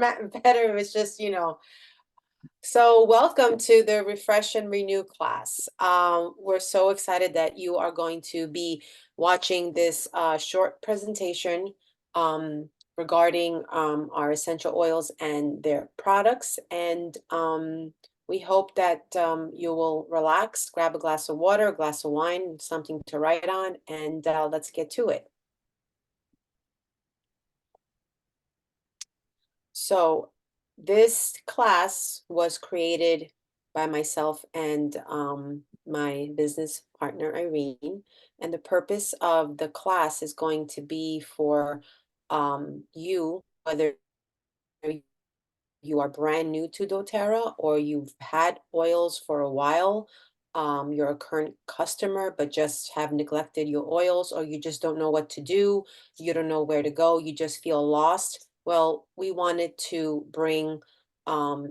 format better. It was just, So welcome to the Refresh and Renew class. We're so excited that you are going to be watching this short presentation regarding our essential oils and their products. And we hope that you will relax, grab a glass of water, a glass of wine, something to write on, and let's get to it. So this class was created by myself and my business partner, Irene. And the purpose of the class is going to be for you, whether you are brand new to doTERRA or you've had oils for a while, you're a current customer but just have neglected your oils, or you just don't know what to do, you don't know where to go, you just feel lost. Well, we wanted to bring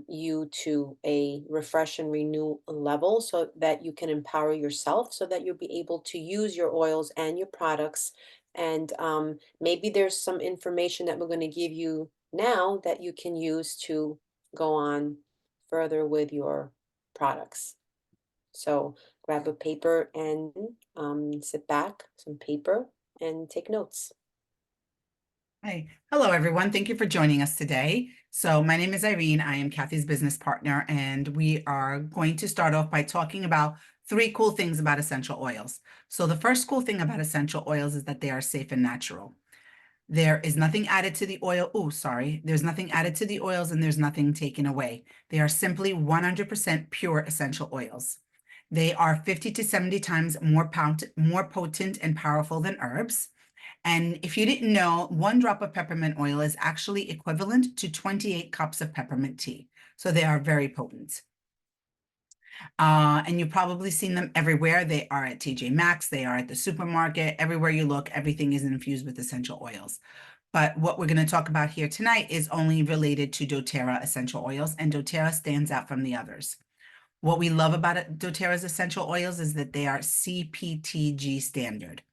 you to a refresh and renew level so that you can empower yourself, so that you'll be able to use your oils and your products. And maybe there's some information that we're going to give you now that you can use to go on further with your products. So grab a paper and sit back, some paper, and take notes. Hi. Hello, everyone. Thank you for joining us today. So my name is Irene. I am Kathy's business partner, and we are going to start off by talking about 3 cool things about essential oils. So the first cool thing about essential oils is that they are safe and natural. There is nothing added to the oil. Oh, sorry. There's nothing added to the oils and there's nothing taken away. They are simply 100% pure essential oils. They are 50 to 70 times more potent and powerful than herbs. And if you didn't know, 1 drop of peppermint oil is actually equivalent to 28 cups of peppermint tea. So they are very potent. And you've probably seen them everywhere. They are at TJ Maxx, they are at the supermarket. Everywhere you look, everything is infused with essential oils. But what we're going to talk about here tonight is only related to doTERRA essential oils, and doTERRA stands out from the others. What we love about doTERRA's essential oils is that they are CPTG standard,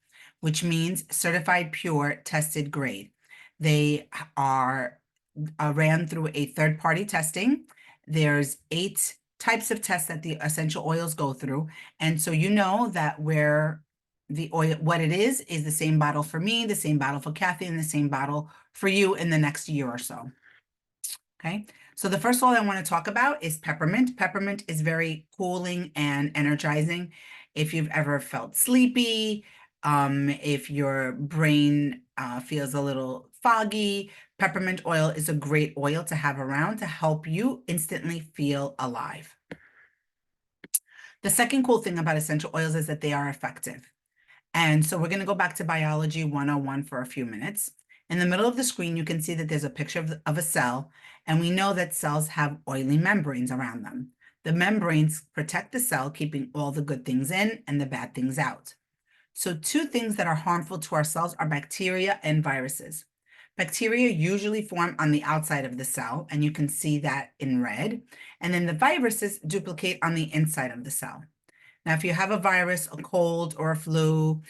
which means certified pure tested grade. They are ran through a third-party testing. There's 8 types of tests that the essential oils go through. And so you know that where the oil, what it is the same bottle for me, the same bottle for Kathy, and the same bottle for you in the next year or so. Okay, so the first oil I want to talk about is peppermint. Peppermint is very cooling and energizing. If you've ever felt sleepy, if your brain feels a little foggy, peppermint oil is a great oil to have around to help you instantly feel alive. The second cool thing about essential oils is that they are effective. And so we're going to go back to Biology 101 for a few minutes. In the middle of the screen, you can see that there's a picture of a cell, and we know that cells have oily membranes around them. The membranes protect the cell, keeping all the good things in and the bad things out. So 2 things that are harmful to our cells are bacteria and viruses. Bacteria usually form on the outside of the cell, and you can see that in red. And then the viruses duplicate on the inside of the cell. Now, if you have a virus, a cold, or a flu,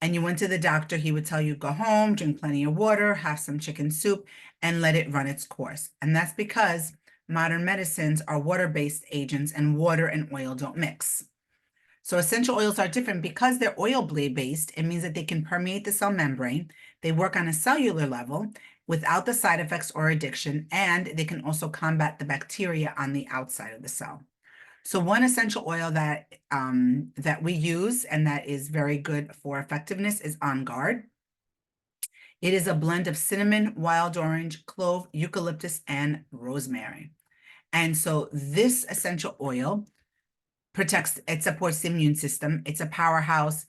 and you went to the doctor, he would tell you, go home, drink plenty of water, have some chicken soup, and let it run its course. And that's because modern medicines are water-based agents, and water and oil don't mix. So essential oils are different because they're oil blade based. It means that they can permeate the cell membrane. They work on a cellular level without the side effects or addiction, and they can also combat the bacteria on the outside of the cell. So one essential oil that we use and that is very good for effectiveness is On Guard. It is a blend of cinnamon, wild orange, clove, eucalyptus, and rosemary. And so this essential oil it supports the immune system. It's a powerhouse.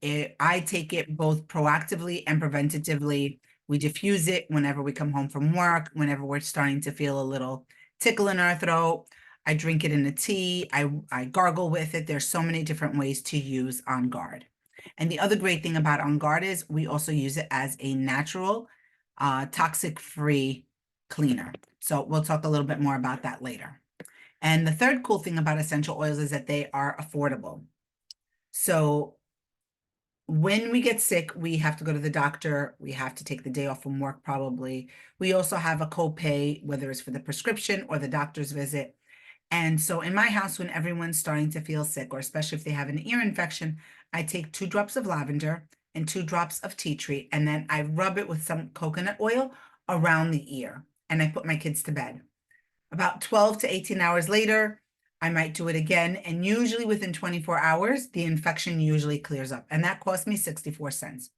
I take it both proactively and preventatively. We diffuse it whenever we come home from work, whenever we're starting to feel a little tickle in our throat. I drink it in a tea. I gargle with it. There's so many different ways to use On Guard. And the other great thing about On Guard is we also use it as a natural, toxic-free cleaner. So we'll talk a little bit more about that later. And the third cool thing about essential oils is that they are affordable. So When we get sick, we have to go to the doctor. We have to take the day off from work, probably. We also have a copay, whether it's for the prescription or the doctor's visit. And so in my house, when everyone's starting to feel sick, or especially if they have an ear infection, I take 2 drops of lavender and 2 drops of tea tree, and then I rub it with some coconut oil around the ear, and I put my kids to bed. About 12 to 18 hours later, I might do it again. And usually within 24 hours, the infection usually clears up. And that cost me 64 cents.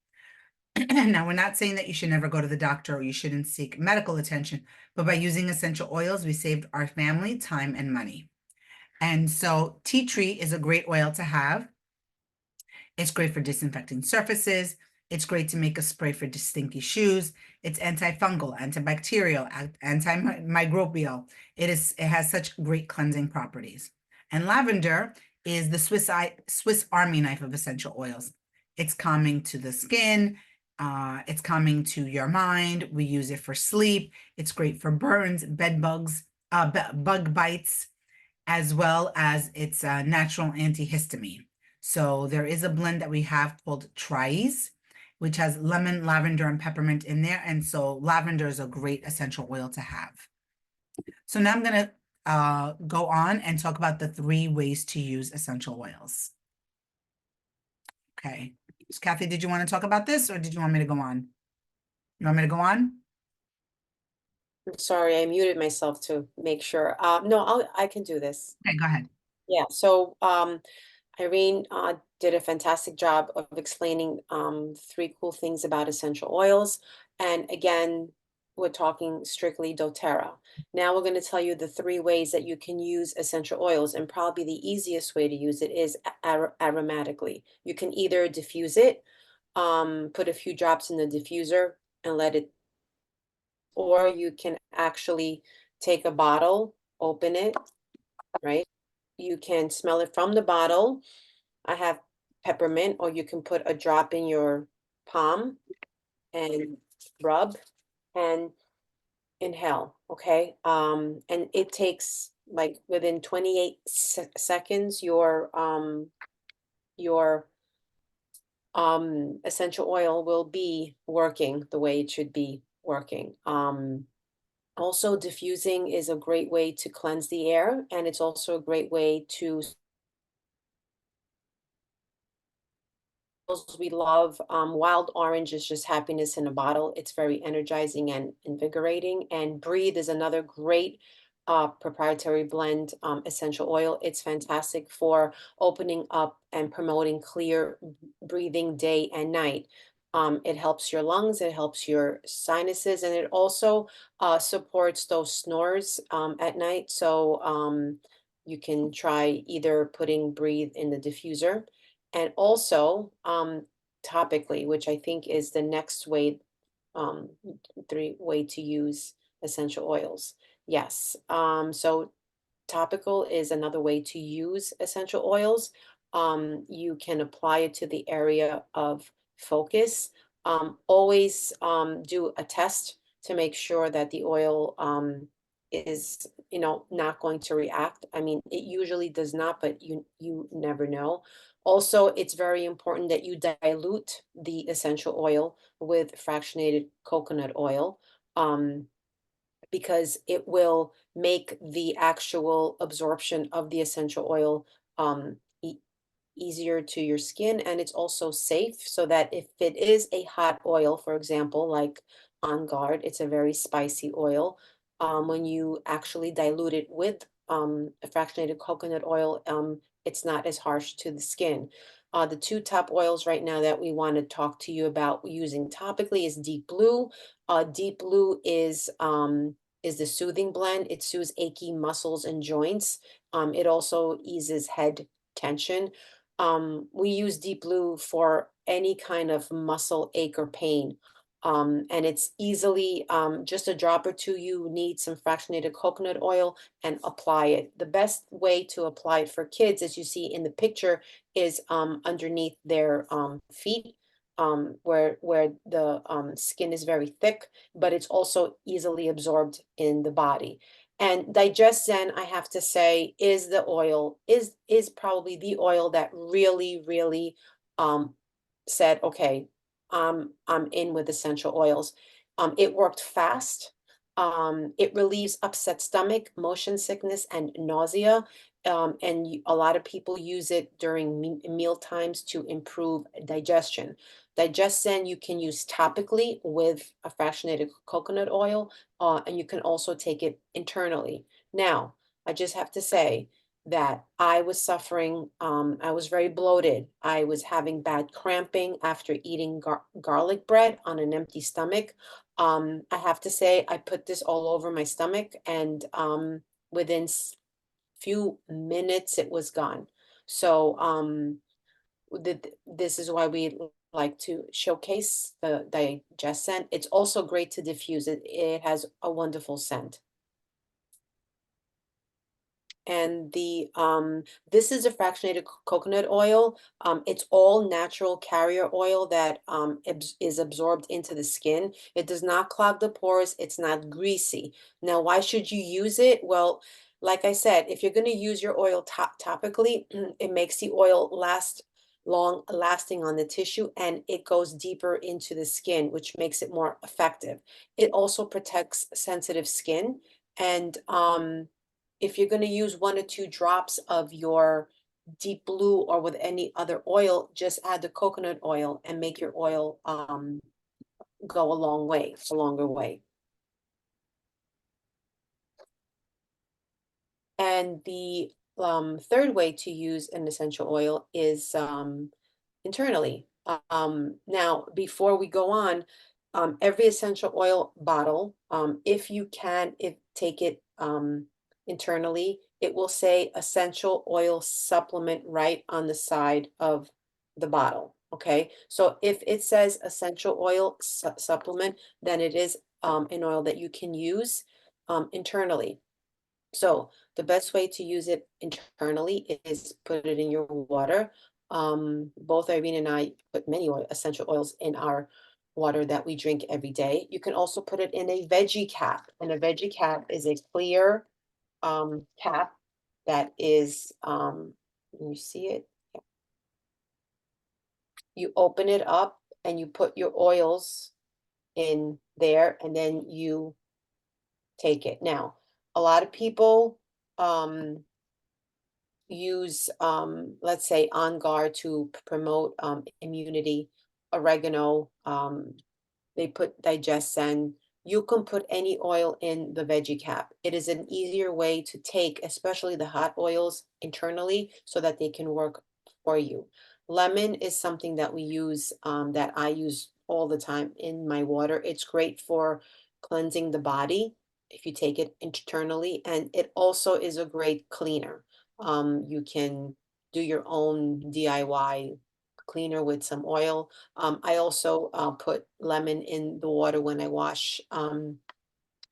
Now, we're not saying that you should never go to the doctor or you shouldn't seek medical attention, but by using essential oils, we saved our family time and money. And so tea tree is a great oil to have. It's great for disinfecting surfaces. It's great to make a spray for stinky shoes. It's antifungal, antibacterial, antimicrobial. It has such great cleansing properties. And lavender is the Swiss Army knife of essential oils. It's calming to the skin. It's calming to your mind. We use it for sleep. It's great for burns, bed bugs, bug bites, as well as it's a natural antihistamine. So there is a blend that we have called Tries, which has lemon, lavender, and peppermint in there. And so lavender is a great essential oil to have. So now I'm going to go on and talk about the 3 ways to use essential oils. Okay. So Kathy, did you want to talk about this or did you want me to go on? You want me to go on? I'm sorry, I muted myself to make sure. No, I can do this. Okay, go ahead. Yeah, so Irene did a fantastic job of explaining 3 cool things about essential oils. And again, we're talking strictly doTERRA. Now we're going to tell you the 3 ways that you can use essential oils, and probably the easiest way to use it is aromatically. You can either diffuse it, put a few drops in the diffuser and let it, or you can actually take a bottle, open it, right? You can smell it from the bottle. I have peppermint, or you can put a drop in your palm and rub and inhale, okay? And it takes like within 28 seconds, your essential oil will be working the way it should be working. Also, diffusing is a great way to cleanse the air, and it's also a great way to we love. Wild orange is just happiness in a bottle. It's very energizing and invigorating. And Breathe is another great proprietary blend essential oil. It's fantastic for opening up and promoting clear breathing day and night. It helps your lungs, it helps your sinuses, and it also supports those snores at night. So you can try either putting Breathe in the diffuser, and also, topically, which I think is the next way, um, 3 way to use essential oils. Yes, so topical is another way to use essential oils. You can apply it to the area of focus. Always do a test to make sure that the oil is, not going to react. I mean, it usually does not, but you never know. Also, it's very important that you dilute the essential oil with fractionated coconut oil. Because it will make the actual absorption of the essential oil easier to your skin, and it's also safe, so that if it is a hot oil, for example, like On Guard, it's a very spicy oil. When you actually dilute it with a fractionated coconut oil, it's not as harsh to the skin. The 2 top oils right now that we want to talk to you about using topically is Deep Blue. Deep Blue is the soothing blend. It soothes achy muscles and joints. It also eases head tension. We use Deep Blue for any kind of muscle ache or pain. And it's easily just a drop or two. You need some fractionated coconut oil and apply it. The best way to apply it for kids, as you see in the picture, is underneath their feet, where the skin is very thick, but it's also easily absorbed in the body. And Digest Zen, I have to say, is the oil, is probably the oil that really, really said, okay, I'm in with essential oils. It worked fast. It relieves upset stomach, motion sickness, and nausea. And a lot of people use it during meal times to improve digestion. Digestion you can use topically with a fractionated coconut oil, and you can also take it internally. Now, I just have to say that I was suffering, I was very bloated. I was having bad cramping after eating garlic bread on an empty stomach. I have to say, I put this all over my stomach, and within few minutes, it was gone. So, this is why we like to showcase the digest scent. It's also great to diffuse it. It has a wonderful scent. And this is a fractionated coconut oil. It's all natural carrier oil that is absorbed into the skin. It does not clog the pores. It's not greasy. Now, why should you use it? Well, like I said, if you're going to use your oil topically, it makes the oil last long lasting on the tissue, and it goes deeper into the skin, which makes it more effective. It also protects sensitive skin, and if you're going to use 1 or 2 drops of your deep blue or with any other oil, just add the coconut oil and make your oil go a longer way. And the third way to use an essential oil is internally. Now, before we go on, every essential oil bottle, if you can, if take it internally, it will say essential oil supplement right on the side of the bottle. Okay, so if it says essential oil supplement, then it is an oil that you can use internally. So the best way to use it internally is put it in your water. Both Irene and I put many essential oils in our water that we drink every day. You can also put it in a veggie cap, and a veggie cap is a clear cap that is, can you see it? Yeah. You open it up and you put your oils in there, and then you take it. Now, a lot of people use, let's say, On Guard to promote immunity, oregano, they put digesten. You can put any oil in the veggie cap. It is an easier way to take, especially the hot oils internally, so that they can work for you. Lemon is something that we use, that I use all the time in my water. It's great for cleansing the body if you take it internally, and it also is a great cleaner. You can do your own DIY cleaner with some oil. I also put lemon in the water when I wash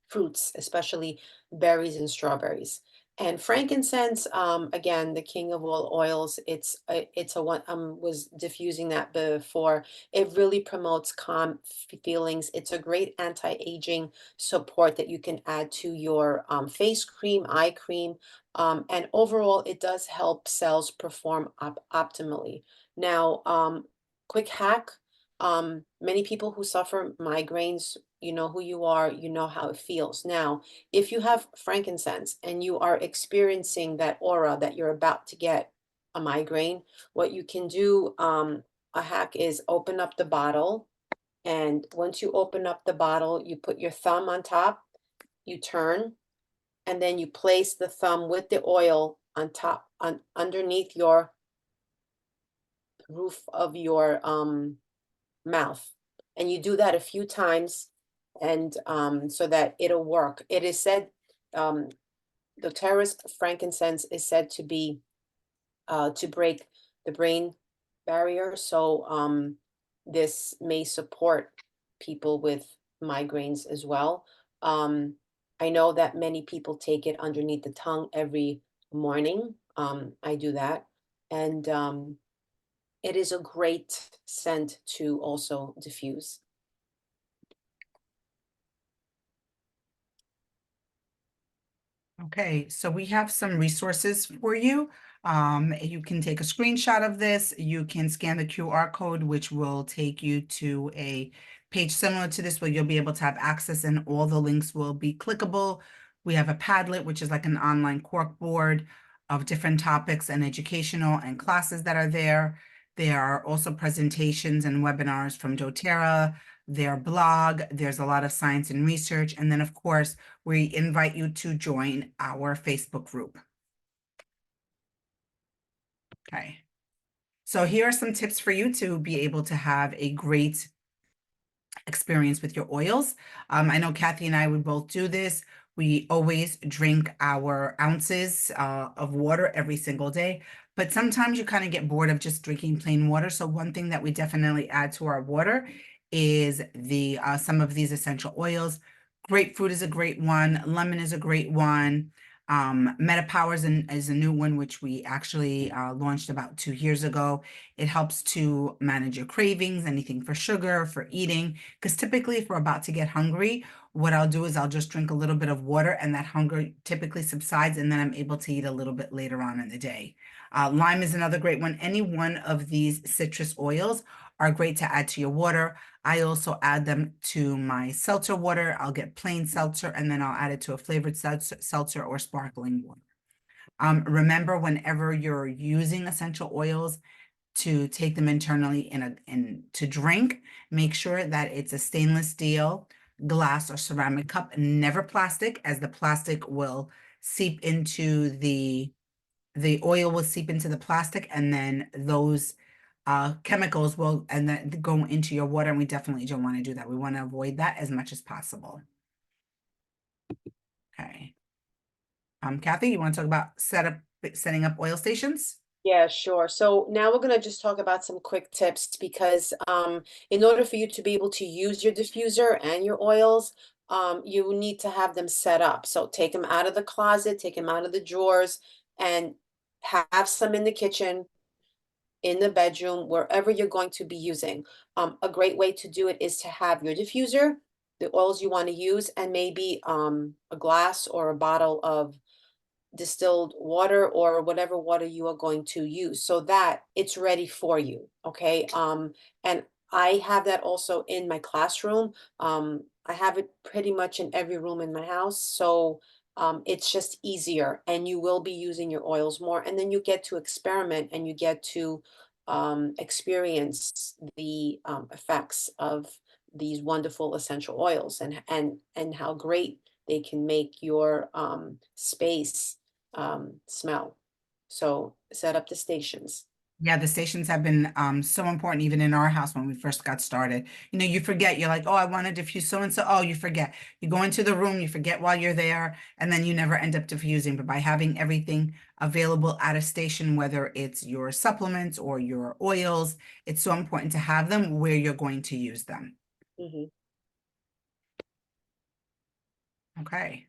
fruits, especially berries and strawberries. And frankincense, again, the king of all oils. It's a one. Was diffusing that before. It really promotes calm feelings. It's a great anti-aging support that you can add to your face cream, eye cream, and overall, it does help cells perform optimally. Now, quick hack. Many people who suffer migraines, you know who you are, you know how it feels. Now, if you have frankincense and you are experiencing that aura that you're about to get a migraine, what you can do, a hack is open up the bottle. And once you open up the bottle, you put your thumb on top, you turn, and then you place the thumb with the oil on top, underneath your roof of your mouth. And you do that a few times, and so that it'll work. It is said, um, Doterra's frankincense is said to be to break the brain barrier. So this may support people with migraines as well. I know that many people take it underneath the tongue every morning. I do that. And it is a great scent to also diffuse. Okay, so we have some resources for you. You can take a screenshot of this. You can scan the QR code, which will take you to a page similar to this where you'll be able to have access and all the links will be clickable. We have a Padlet, which is like an online corkboard of different topics and educational and classes that are there. There are also presentations and webinars from Doterra, their blog. There's a lot of science and research. And then, of course, we invite you to join our Facebook group. Okay. So here are some tips for you to be able to have a great experience with your oils. I know Kathy and I would both do this. We always drink our ounces of water every single day, but sometimes you kind of get bored of just drinking plain water. So one thing that we definitely add to our water is the some of these essential oils. Grapefruit is a great one. Lemon is a great one. MetaPower is a new one, which we actually launched about 2 years ago. It helps to manage your cravings, anything for sugar, for eating. Because typically, if we're about to get hungry, what I'll do is I'll just drink a little bit of water and that hunger typically subsides, and then I'm able to eat a little bit later on in the day. Lime is another great one. Any one of these citrus oils are great to add to your water. I also add them to my seltzer water. I'll get plain seltzer and then I'll add it to a flavored seltzer or sparkling water. Remember, whenever you're using essential oils, to take them internally in to drink, make sure that it's a stainless steel, glass, or ceramic cup, never plastic, as the plastic will seep into the oil will seep into the plastic, and then those chemicals will and then go into your water, and we definitely don't want to do that. We want to avoid that as much as possible. Okay. Kathy, you want to talk about setting up oil stations? Yeah, sure. So now we're going to just talk about some quick tips because in order for you to be able to use your diffuser and your oils, you need to have them set up. So take them out of the closet, take them out of the drawers, and have some in the kitchen, in the bedroom, wherever you're going to be using. A great way to do it is to have your diffuser, the oils you want to use, and maybe a glass or a bottle of distilled water or whatever water you are going to use so that it's ready for you. Okay. And I have that also in my classroom. I have it pretty much in every room in my house. So it's just easier and you will be using your oils more. And then you get to experiment and you get to experience the effects of these wonderful essential oils and how great they can make your space smell. So set up the stations. Yeah, the stations have been so important even in our house when we first got started. You know, you forget, you're like, oh, I want to diffuse so and so. Oh, you forget. You go into the room, you forget while you're there, and then you never end up diffusing. But by having everything available at a station, whether it's your supplements or your oils, it's so important to have them where you're going to use them. Hmm. Okay.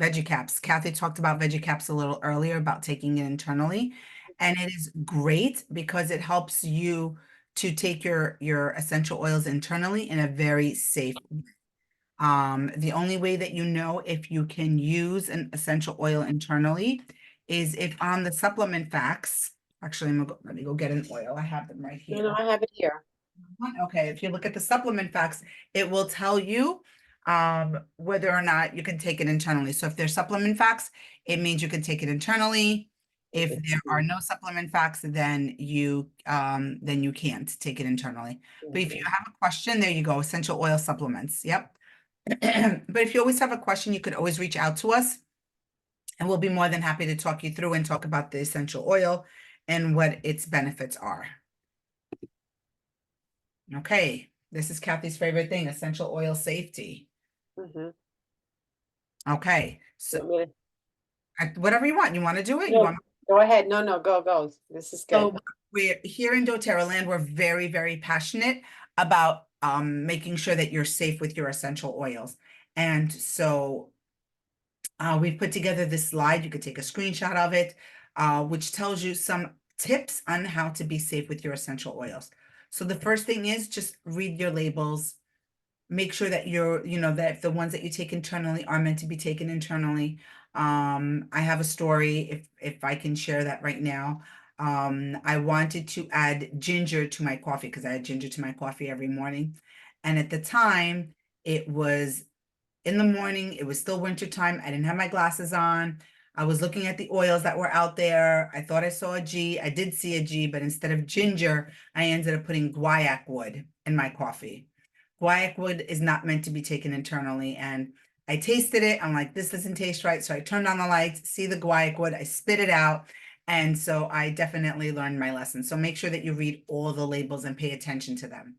Veggie caps. Kathy talked about veggie caps a little earlier about taking it internally. And it is great because it helps you to take your essential oils internally in a very safe way. The only way that you know if you can use an essential oil internally is if on the supplement facts, actually, let me go get an oil. I have them right No, no, here. I have it here. Okay, if you look at the supplement facts, it will tell you whether or not you can take it internally. So if there's supplement facts, it means you can take it internally. If It's there are no supplement facts, then you can't take it internally. But if you mhm. have a question, there you go, essential oil supplements. Yep. But if you always have a question, you could always reach out to us and we'll be more than happy to talk you through and talk about the essential oil and what its benefits are. Okay, this is Kathy's favorite thing, essential oil safety. Mhm. Okay, You so want me to- whatever you want. You want to do it? You No, want go ahead. No, no, go, go. This is good. so we're here in doTERRA land, we're very, very passionate about making sure that you're safe with your essential oils. And so we've put together this slide. You could take a screenshot of it, which tells you some tips on how to be safe with your essential oils. So the first thing is just read your labels. make sure that that if the ones that you take internally are meant to be taken internally. I have a story, if I can share that right now. I wanted to add ginger to my coffee because I had ginger to my coffee every morning. And at the time, it was in the morning, it was still winter time. I didn't have my glasses on. I was looking at the oils that were out there. I thought I saw a G. I did see a G, but instead of ginger, I ended up putting guaiac wood in my coffee. Guaiac wood is not meant to be taken internally. And I tasted it. I'm like, this doesn't taste right. So I turned on the lights, see the guaiac wood, I spit it out. And so I definitely learned my lesson. So make sure that you read all the labels and pay attention to them.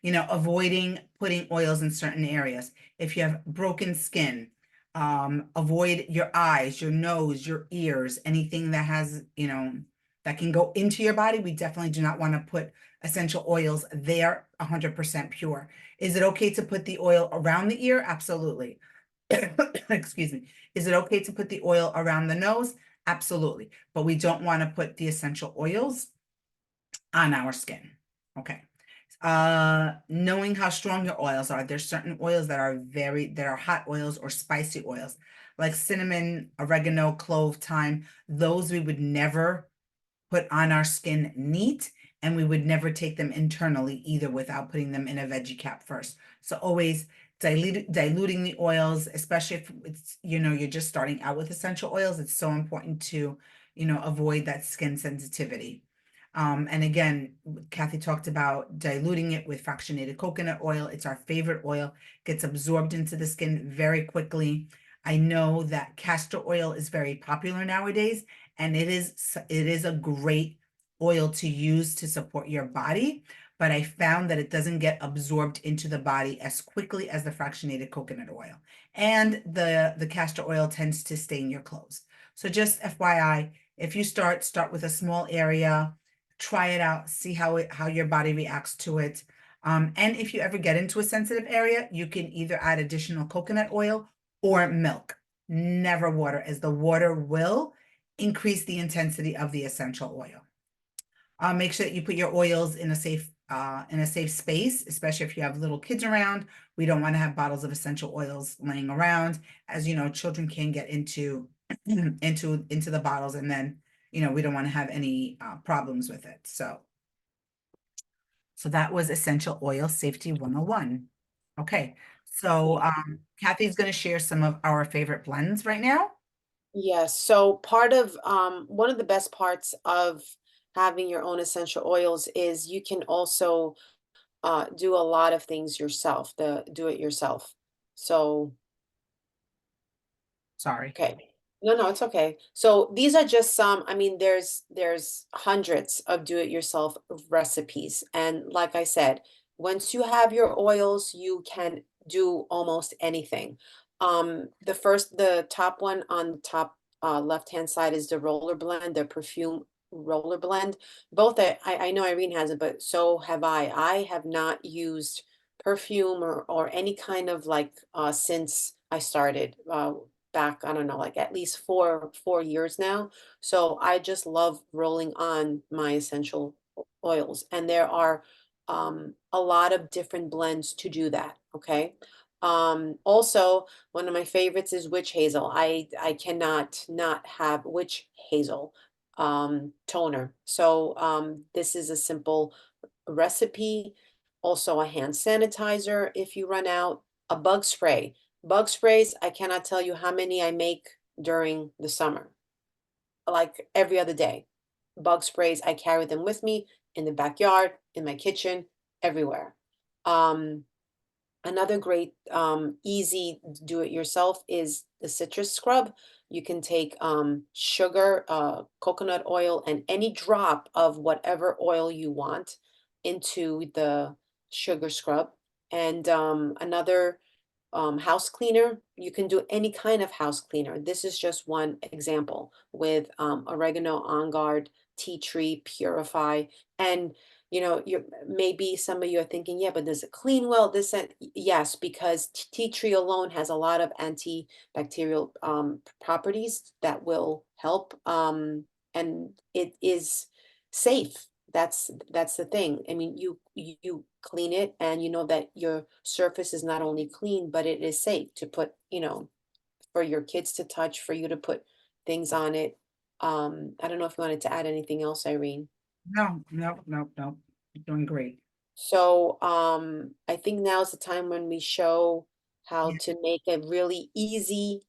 Avoiding putting oils in certain areas. If you have broken skin, avoid your eyes, your nose, your ears, anything that has, that can go into your body. We definitely do not want to put essential oils there 100% pure. Is it okay to put the oil around the ear? Absolutely. Excuse me. Is it okay to put the oil around the nose? Absolutely. But we don't want to put the essential oils on our skin. Okay. Knowing how strong your oils are. There's certain oils that are hot oils or spicy oils, like cinnamon, oregano, clove, thyme. Those we would never put on our skin neat, and we would never take them internally either without putting them in a veggie cap first. So always diluting the oils, especially if it's, you're just starting out with essential oils. It's so important to, avoid that skin sensitivity. And again, Kathy talked about diluting it with fractionated coconut oil. It's our favorite oil, gets absorbed into the skin very quickly. I know that castor oil is very popular nowadays, and it is a great oil to use to support your body, but I found that it doesn't get absorbed into the body as quickly as the fractionated coconut oil. And the castor oil tends to stain your clothes. So just FYI, if you start with a small area, try it out, see how your body reacts to it. And if you ever get into a sensitive area, you can either add additional coconut oil or milk. Never water, as the water will increase the intensity of the essential oil. Make sure that you put your oils in a safe space, especially if you have little kids around. We don't want to have bottles of essential oils laying around. As you know, children can get into into the bottles, and then we don't want to have any problems with it. So that was essential oil safety 101. Okay, so Kathy's going to share some of our favorite blends right now. Yes, so part of one of the best parts of having your own essential oils is you can also do a lot of things yourself, the do it yourself. So, Sorry. okay. No, no, it's okay. So these are just some, I mean, there's hundreds of do it yourself recipes. And like I said, once you have your oils, you can do almost anything. The top one on the top left-hand side is the roller blend, the perfume roller blend. Both I know Irene has it, but so have I. I have not used perfume or any kind of like since I started. Back, I don't know, like at least four years now. So I just love rolling on my essential oils. And there are a lot of different blends to do that. Okay. Also, one of my favorites is witch hazel. I cannot not have witch hazel toner. So this is a simple recipe. Also a hand sanitizer if you run out, a bug spray. Bug sprays, I cannot tell you how many I make during the summer, like every other day. Bug sprays, I carry them with me in the backyard, in my kitchen, everywhere. Um, Another great easy do it yourself is the citrus scrub. You can take sugar, coconut oil, and any drop of whatever oil you want into the sugar scrub. And another house cleaner. You can do any kind of house cleaner. This is just one example with oregano, on guard, tea tree, purify, and you're maybe some of you are thinking, yeah, but does it clean well? This and yes, because tea tree alone has a lot of antibacterial properties that will help, and it is safe. that's the thing. I mean, you clean it and you know that your surface is not only clean, but it is safe to put, for your kids to touch, for you to put things on it. I don't know if you wanted to add anything else, Irene. No, no, no, no. You're doing great. So, I think now's the time when we show how Yeah, to make a really easy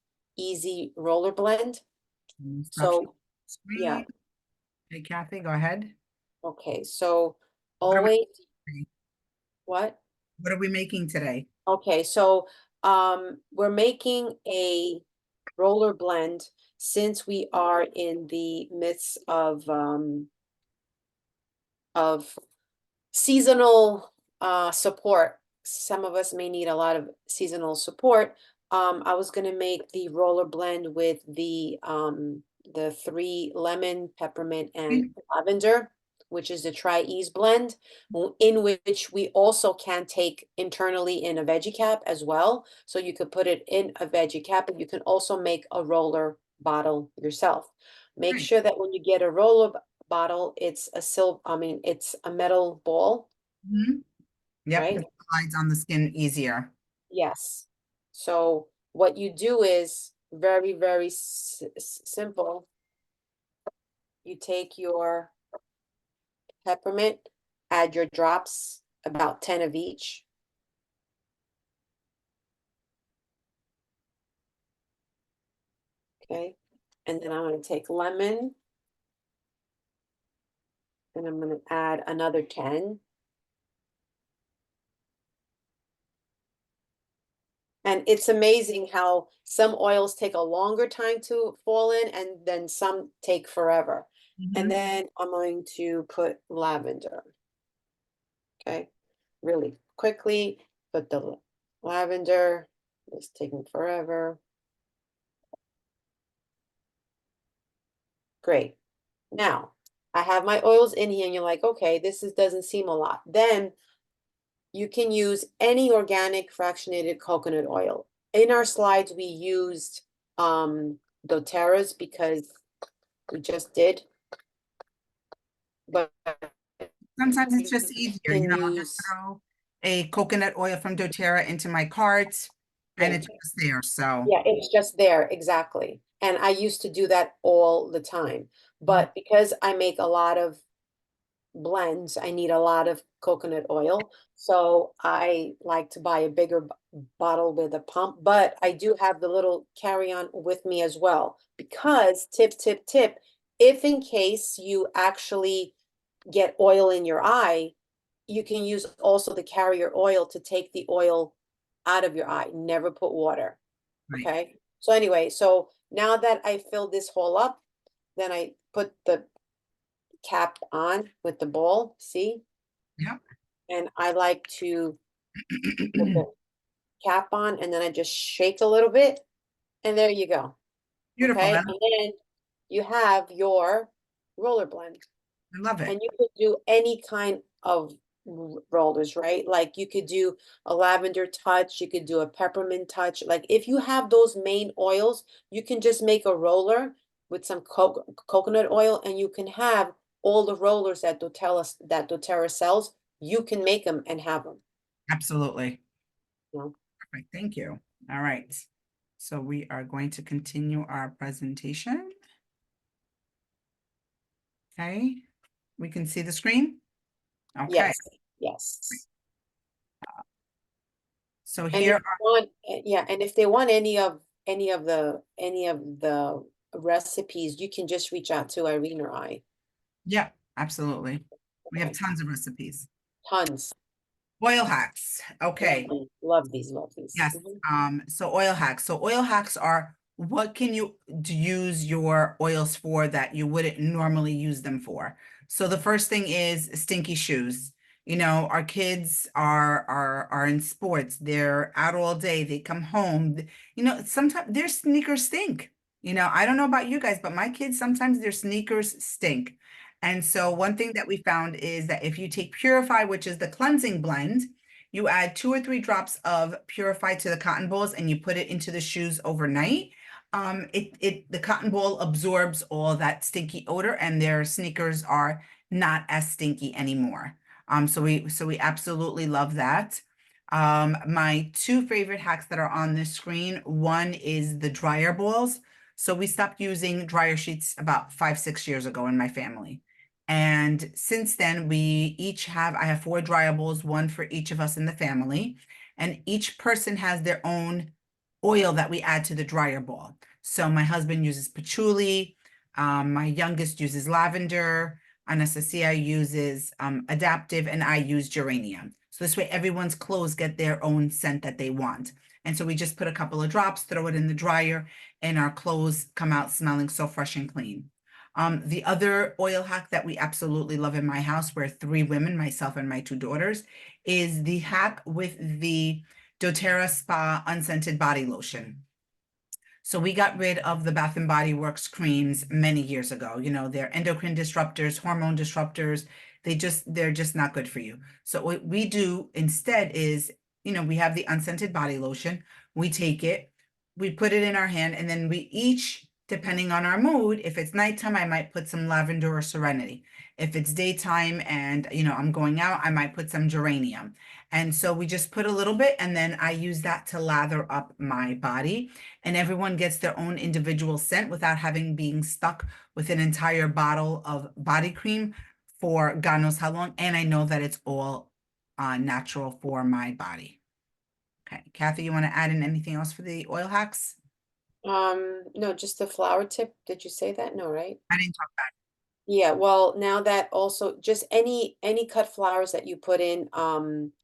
roller blend. stop sharing So, the yeah, screen. Hey, Kathy, go ahead. okay. So What are we always, today? what? What are we making today? Okay, so we're making a roller blend since we are in the midst of seasonal support. Some of us may need a lot of seasonal support. I was gonna make the roller blend with the three lemon, peppermint, and lavender, which is the Tri-Ease blend, in which we also can take internally in a veggie cap as well. So you could put it in a veggie cap, and you can also make a roller bottle yourself. Make Right. sure that when you get a roller bottle, it's a I mean, it's a metal ball, Mhm. Yep, right? it slides on the skin easier. Yes. So what you do is very simple. You take your peppermint, add your drops, about 10 of each. Okay. And then I'm going to take lemon and I'm going to add another 10. And it's amazing how some oils take a longer time to fall in and then some take forever. And Mhm. then I'm going to put lavender. Okay. Really quickly, put the lavender. It's taking forever. Great. Now, I have my oils in here and you're like, okay, doesn't seem a lot. Then you can use any organic fractionated coconut oil. In our slides, we used doTERRA's because we just did, but Sometimes it's you just easier, can I'll just use, throw a coconut oil from doTERRA into my cart and yeah, it's just there, so. yeah, it's just there, exactly. And I used to do that all the time. Mhm. But because I make a lot of blends, I need a lot of coconut oil. So I like to buy a bigger bottle with a pump, but I do have the little carry-on with me as well. Because tip, if in case you actually get oil in your eye, you can use also the carrier oil to take the oil out of your eye. Never put water. Right, Okay. So anyway, so now that I filled this hole up, then I put the cap on with the bowl, see? yep. And I like to put the cap on and then I just shake a little bit and there you go. Beautiful, Okay. And then you have your roller blend. I love it. And you could do any kind of rollers, right? Like you could do a lavender touch, you could do a peppermint touch. Like if you have those main oils, you can just make a roller with some coconut oil and you can have all the rollers that doTERRA sells. You can make them and have them. Absolutely. You know? Perfect, thank you. All right. So we are going to continue our presentation. Okay, we can see the screen. Okay, Yes, yes. so And here if are, you want, yeah, and if they want any of the recipes, you can just reach out to Irene or I. yeah, absolutely. We have Okay. tons of recipes. Tons. Oil hacks. Okay. Love these, love these. Yes. So oil hacks. So oil hacks are what can you use your oils for that you wouldn't normally use them for? So the first thing is stinky shoes. Our kids are in sports. They're out all day. They come home. Sometimes their sneakers stink. I don't know about you guys, but my kids sometimes their sneakers stink. And so one thing that we found is that if you take Purify, which is the cleansing blend, you add 2 or 3 drops of Purify to the cotton balls and you put it into the shoes overnight. The cotton ball absorbs all that stinky odor and their sneakers are not as stinky anymore. So we absolutely love that. My two favorite hacks that are on this screen, one is the dryer balls. So we stopped using dryer sheets about 5, 6 years ago in my family. And since then, I have 4 dryer balls, one for each of us in the family. And each person has their own oil that we add to the dryer ball. So my husband uses patchouli, my youngest uses lavender, Anastasia uses adaptive, and I use geranium. So this way everyone's clothes get their own scent that they want. And so we just put a couple of drops, throw it in the dryer, and our clothes come out smelling so fresh and clean. The other oil hack that we absolutely love in my house, we're 3 women, myself and my 2 daughters, is the hack with the doTERRA Spa unscented body lotion. So we got rid of the Bath and Body Works creams many years ago. You know, they're endocrine disruptors, hormone disruptors. They're just not good for you. So what we do instead is, we have the unscented body lotion. We take it, we put it in our hand, and then we each, depending on our mood, if it's nighttime, I might put some lavender or serenity. If it's daytime and, I'm going out, I might put some geranium. And so we just put a little bit, and then I use that to lather up my body, and everyone gets their own individual scent without having being stuck with an entire bottle of body cream for God knows how long. And I know that it's all natural for my body. Okay, Kathy, you want to add in anything else for the oil hacks? No, just the flower tip. Did you say that? No, right? I didn't talk about Yeah, well, now that also just any cut flowers that you put in,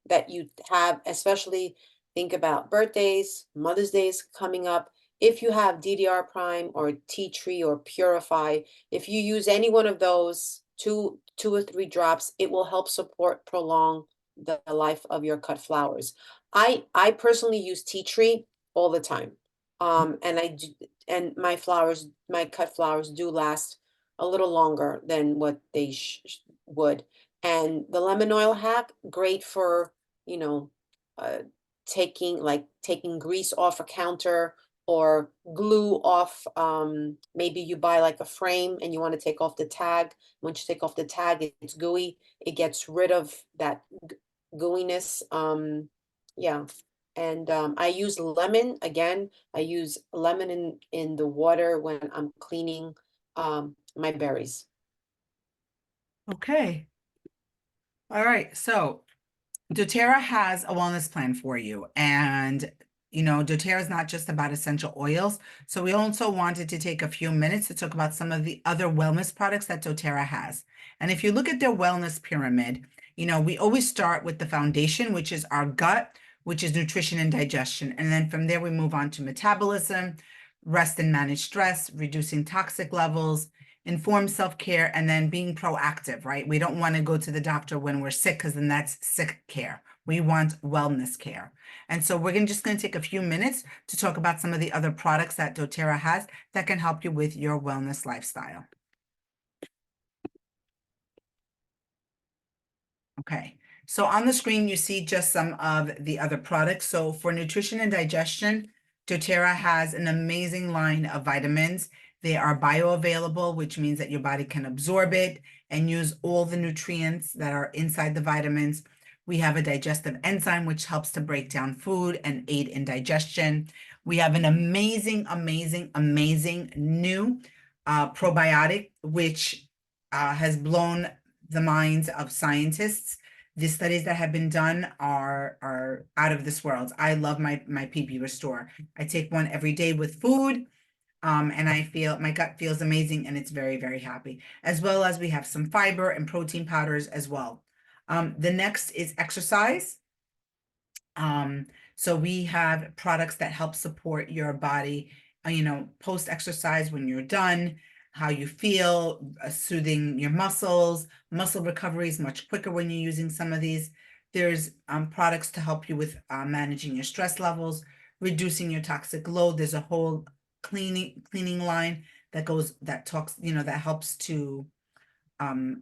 that you have, especially think about birthdays, Mother's Days coming up. If you have DDR Prime or Tea Tree or Purify, if you use any one of those two or three drops, it will help support prolong the life of your cut flowers. I personally use Tea Tree all the time. And I do, and my cut flowers do last a little longer than what they would. And the lemon oil hack, great for, you know, uh, taking grease off a counter or glue off. Maybe you buy like a frame and you want to take off the tag. Once you take off the tag, it's gooey. It gets rid of that gooiness. Yeah. And I use lemon again. I use lemon in the water when I'm cleaning my berries. that. Okay. All right. So doTERRA has a wellness plan for you. And, doTERRA is not just about essential oils. So we also wanted to take a few minutes to talk about some of the other wellness products that doTERRA has. And if you look at their wellness pyramid, we always start with the foundation, which is our gut, which is nutrition and digestion. And then from there, we move on to metabolism, rest and manage stress, reducing toxic levels, informed self-care, and then being proactive, right? We don't want to go to the doctor when we're sick because then that's sick care. We want wellness care. And so we're just going to take a few minutes to talk about some of the other products that doTERRA has that can help you with your wellness lifestyle. Okay, so on the screen, you see just some of the other products. So for nutrition and digestion, doTERRA has an amazing line of vitamins. They are bioavailable, which means that your body can absorb it and use all the nutrients that are inside the vitamins. We have a digestive enzyme, which helps to break down food and aid in digestion. We have an amazing, amazing, amazing new probiotic, which has blown the minds of scientists. The studies that have been done are out of this world. I love my PP Restore. I take one every day with food. And I feel my gut feels amazing and it's very, very happy. As well as we have some fiber and protein powders as well. The next is exercise. So we have products that help support your body, post-exercise when you're done, how you feel, soothing your muscles. Muscle recovery is much quicker when you're using some of these. There's products to help you with managing your stress levels, reducing your toxic load. There's a whole cleaning line that helps to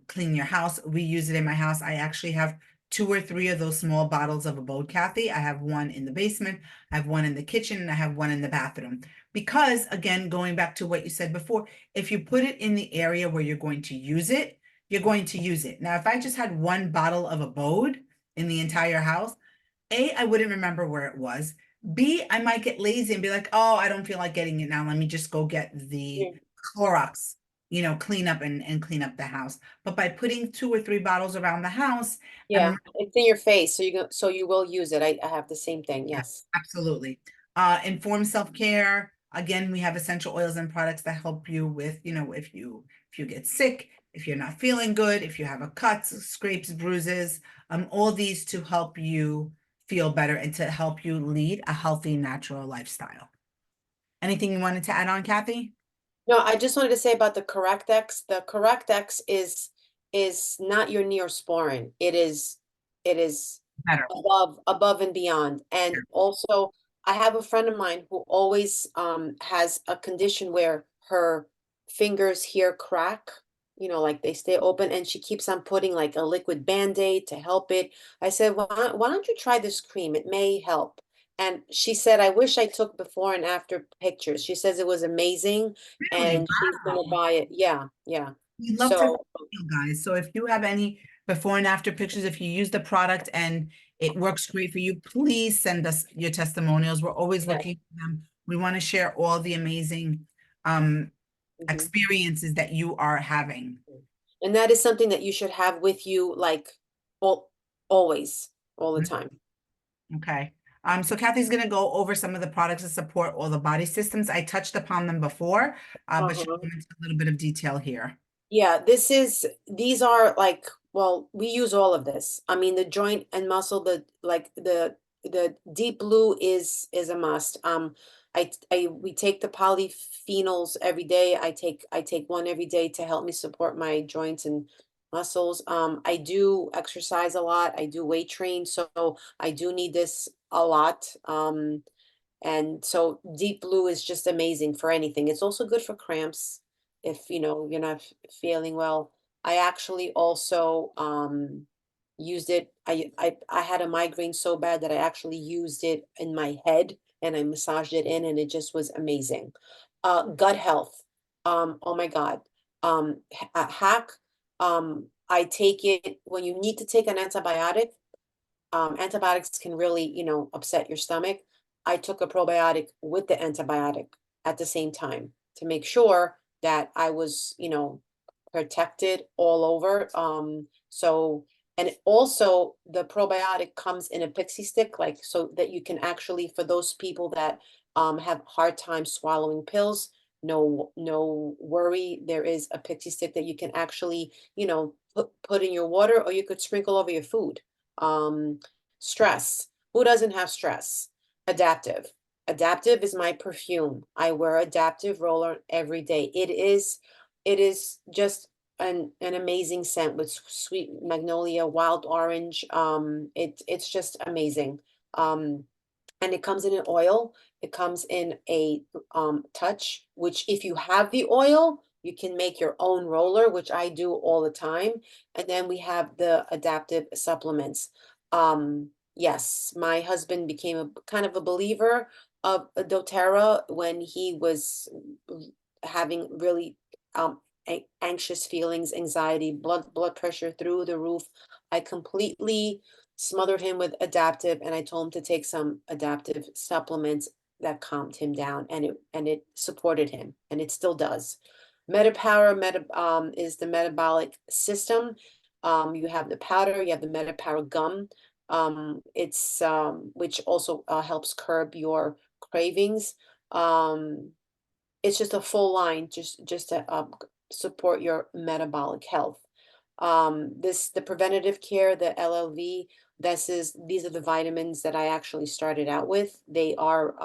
clean your house. We use it in my house. I actually have 2 or 3 of those small bottles of Abode Kathy. I have one in the basement, I have one in the kitchen, and I have one in the bathroom. Because again, going back to what you said before, if you put it in the area where you're going to use it, you're going to use it. Now, if I just had one bottle of Abode in the entire house, A, I wouldn't remember where it was. B, I might get lazy and be like, oh, I don't feel like getting it now. Let me just go get the Mm. Clorox, clean up and clean up the house. But by putting two or three bottles around the house, Yeah, and it's in your face, so you will use it. I have the same thing, yeah, yes. absolutely. Informed self-care. Again, we have essential oils and products that help you with, if you get sick, if you're not feeling good, if you have a cuts, scrapes, bruises, all these to help you feel better and to help you lead a healthy, natural lifestyle. Anything you wanted to add on, Kathy? No, I just wanted to say about the Correct-X. The Correct-X is not your Neosporin. It is Better. above and beyond. And also, I have a friend of mine who always has a condition where her fingers here crack, like they stay open, and she keeps on putting like a liquid Band-Aid to help it. I said, why don't you try this cream? It may help. And she said, I wish I took before and after pictures. She says it was amazing Really? and she's gonna buy it. Yeah, yeah. We'd love to So, you guys. So if you have any before and after pictures, if you use the product and it works great for you, please send us your testimonials. We're always yeah. looking for them. We want to share all the amazing um Mhm. experiences that you are having. And that is something that you should have with you, like, all, always, all the time. Okay. So Kathy's going to go over some of the products that support all the body systems. I touched upon them before, but she'll Uh-huh. go into a little bit of detail here. Yeah, these are like, well, we use all of this. I mean, the joint and muscle, the deep blue is a must. We take the polyphenols every day. I take one every day to help me support my joints and muscles. I do exercise a lot. I do weight train, so I do need this a lot. And so deep blue is just amazing for anything. It's also good for cramps if you're not feeling well. I actually also used it. I had a migraine so bad that I actually used it in my head and I massaged it in and it just was amazing. Gut health. Oh my God. A hack. I take it when you need to take an antibiotic. Antibiotics can really, upset your stomach. I took a probiotic with the antibiotic at the same time to make sure that I was, protected all over. And also the probiotic comes in a pixie stick, like so that you can actually, for those people that have hard time swallowing pills, no worry. There is a pixie stick that you can actually, put in your water, or you could sprinkle over your food. Um, Stress. Who doesn't have stress? Adaptive. Adaptive is my perfume. I wear adaptive roller every day. It is just an amazing scent with sweet magnolia, wild orange. It's just amazing. Um, and it comes in an oil. It comes in a touch, which if you have the oil, you can make your own roller, which I do all the time. And then we have the adaptive supplements. Yes, my husband became a kind of a believer of doTERRA when he was having really anxious feelings, anxiety, blood pressure through the roof. I completely smothered him with adaptive, and I told him to take some adaptive supplements that calmed him down, and it supported him, and it still does. Is the metabolic system. You have the powder, you have the Metapower gum. It's which also helps curb your cravings. Um, it's just a full line, just to support your metabolic health. The preventative care, the LLV, these are the vitamins that I actually started out with. They are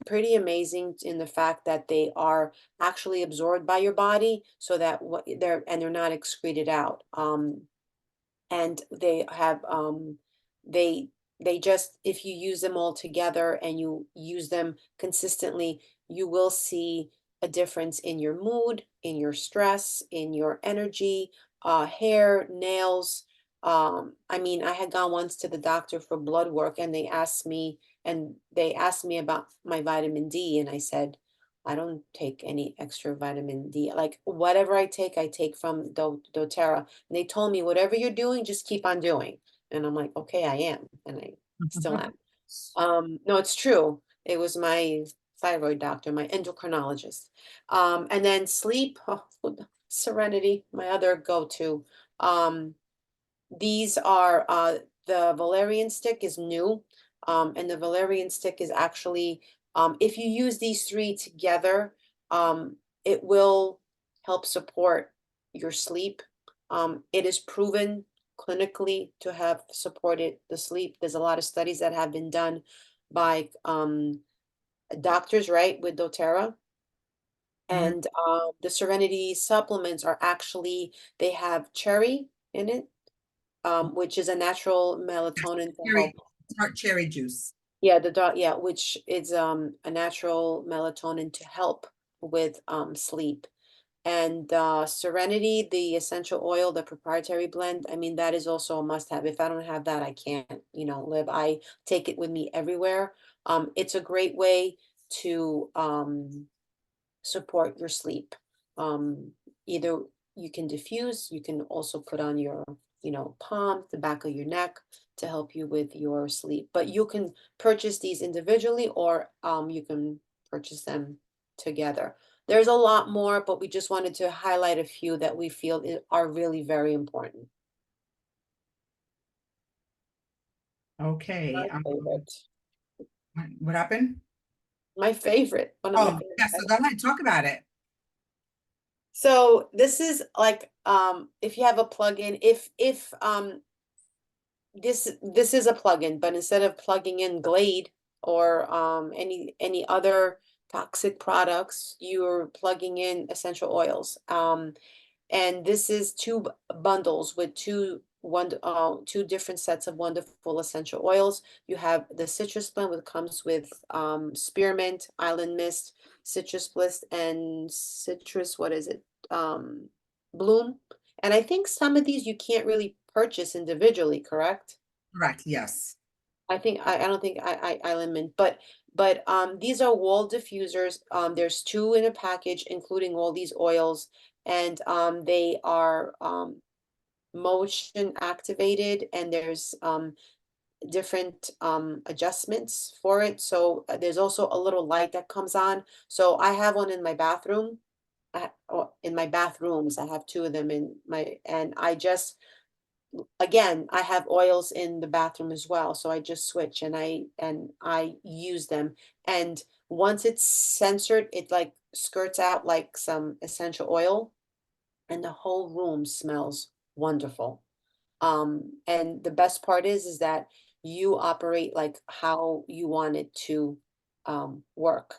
pretty amazing in the fact that they are actually absorbed by your body, so that they're not excreted out. And they have they they just, if you use them all together and you use them consistently, you will see a difference in your mood, in your stress, in your energy, hair, nails. I mean, I had gone once to the doctor for blood work, and they asked me about my vitamin D, and I said, I don't take any extra vitamin D. Like whatever I take from doTERRA. And they told me whatever you're doing, just keep on doing. And I'm like, okay, I am, and I still am. No, it's true. It was my thyroid doctor, my endocrinologist. And then sleep, oh, Serenity, my other go-to. Um, these are the valerian stick is new, and the valerian stick is actually, if you use these three together, um, it will help support your sleep. It is proven clinically to have supported the sleep. There's a lot of studies that have been done by doctors, right, with doTERRA. Mhm. And the Serenity supplements are actually, they have cherry in it, which is a natural Yes, melatonin to cherry, help. tart cherry juice. Yeah, the dog, yeah, which is a natural melatonin to help with sleep. And Serenity, the essential oil, the proprietary blend, I mean, that is also a must-have. If I don't have that, I can't, live. I take it with me everywhere. It's a great way to support your sleep. Um, Either you can diffuse, you can also put on your, palm, the back of your neck to help you with your sleep. But you can purchase these individually, or you can purchase them together. There's a lot more, but we just wanted to highlight a few that we feel are really very important. Okay, My favorite. what happened? My favorite, one of my Oh, favorite yeah, so go ahead, talk about it. So this is like if you have a plugin, if this is a plugin, but instead of plugging in Glade or any other toxic products, you're plugging in essential oils. And this is bundles with two different sets of wonderful essential oils. You have the citrus blend, which comes with spearmint, island mist, citrus bliss, and citrus, what is it? Bloom. And I think some of these you can't really purchase individually, correct? Correct, yes. I don't think I limit, but these are wall diffusers. There's two in a package, including all these oils, and they are motion activated, and there's different adjustments for it. So there's also a little light that comes on. So I have one in my bathroom. In my bathrooms, I have two of them in my, and I just, again, I have oils in the bathroom as well, so I just switch and I use them. And once it's censored, it like skirts out like some essential oil, and the whole room smells wonderful. And the best part is that you operate like how you want it to work.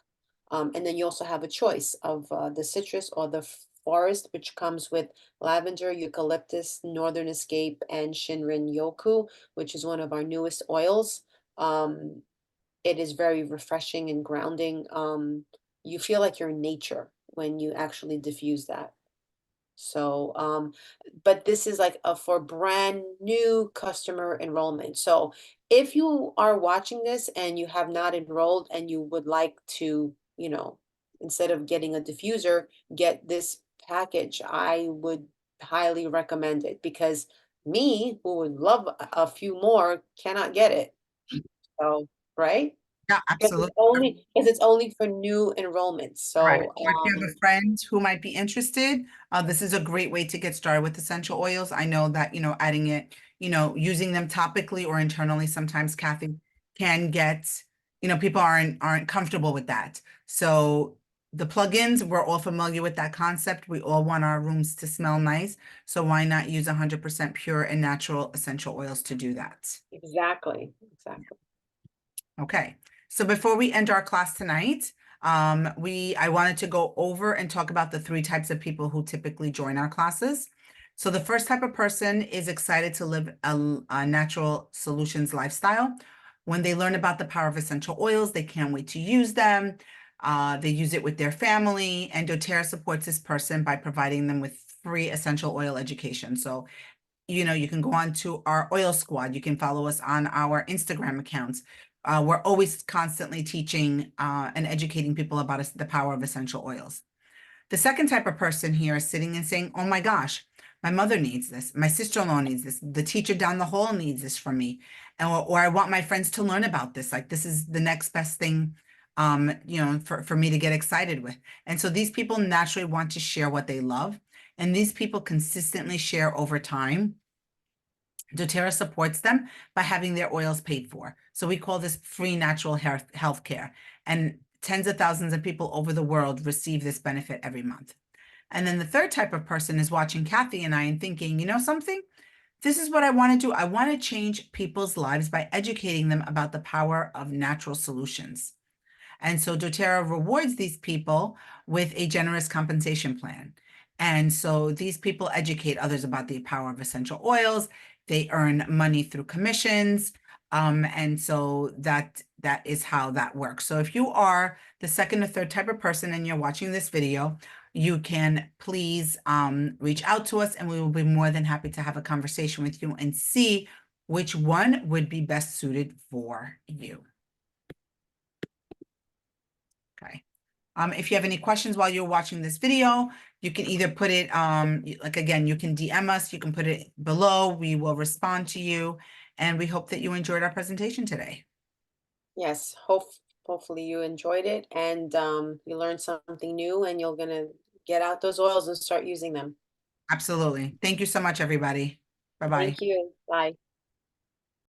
And then you also have a choice of the citrus or the forest, which comes with lavender, eucalyptus, northern escape, and Shinrin Yoku, which is one of our newest oils. Um, it is very refreshing and grounding. You feel like you're in nature when you actually diffuse that. So, but this is like for brand new customer enrollment. So if you are watching this and you have not enrolled and you would like to, instead of getting a diffuser, get this package, I would highly recommend it, because me, who would love a few more, cannot get it. So, right? Yeah, Because absolutely. it's only for new enrollments. Correct. So, Or if you have a friend who might be interested, this is a great way to get started with essential oils. I know that, adding it, using them topically or internally, sometimes Kathy can get, people aren't comfortable with that. So the plugins, we're all familiar with that concept. We all want our rooms to smell nice. So why not use 100% pure and natural essential oils to do that? exactly, exactly. Okay, so before we end our class tonight, I wanted to go over and talk about the three types of people who typically join our classes. So the first type of person is excited to live a natural solutions lifestyle. When they learn about the power of essential oils, they can't wait to use them. They use it with their family, and doTERRA supports this person by providing them with free essential oil education. So you can go on to our oil squad. You can follow us on our Instagram accounts. We're always constantly teaching and educating people about the power of essential oils. The second type of person here is sitting and saying, oh my gosh, my mother needs this. My sister-in-law needs this. The teacher down the hall needs this from me. And, or I want my friends to learn about this. Like this is the next best thing, for me to get excited with. And so these people naturally want to share what they love. And these people consistently share over time. doTERRA supports them by having their oils paid for. So we call this free natural health care. And tens of thousands of people over the world receive this benefit every month. And then the third type of person is watching Kathy and I and thinking, you know something? This is what I want to do. I want to change people's lives by educating them about the power of natural solutions. And so doTERRA rewards these people with a generous compensation plan. And so these people educate others about the power of essential oils. They earn money through commissions. And so that is how that works. So if you are the second or third type of person and you're watching this video, you can please reach out to us and we will be more than happy to have a conversation with you and see which one would be best suited for you. Okay. If you have any questions while you're watching this video, you can either put it, like again, you can DM us, you can put it below, we will respond to you. And we hope that you enjoyed our presentation today. Yes, hopefully you enjoyed it and you learned something new and you're gonna get out those oils and start using them. Absolutely. Thank you so much, everybody. Bye-bye. Thank you. Bye.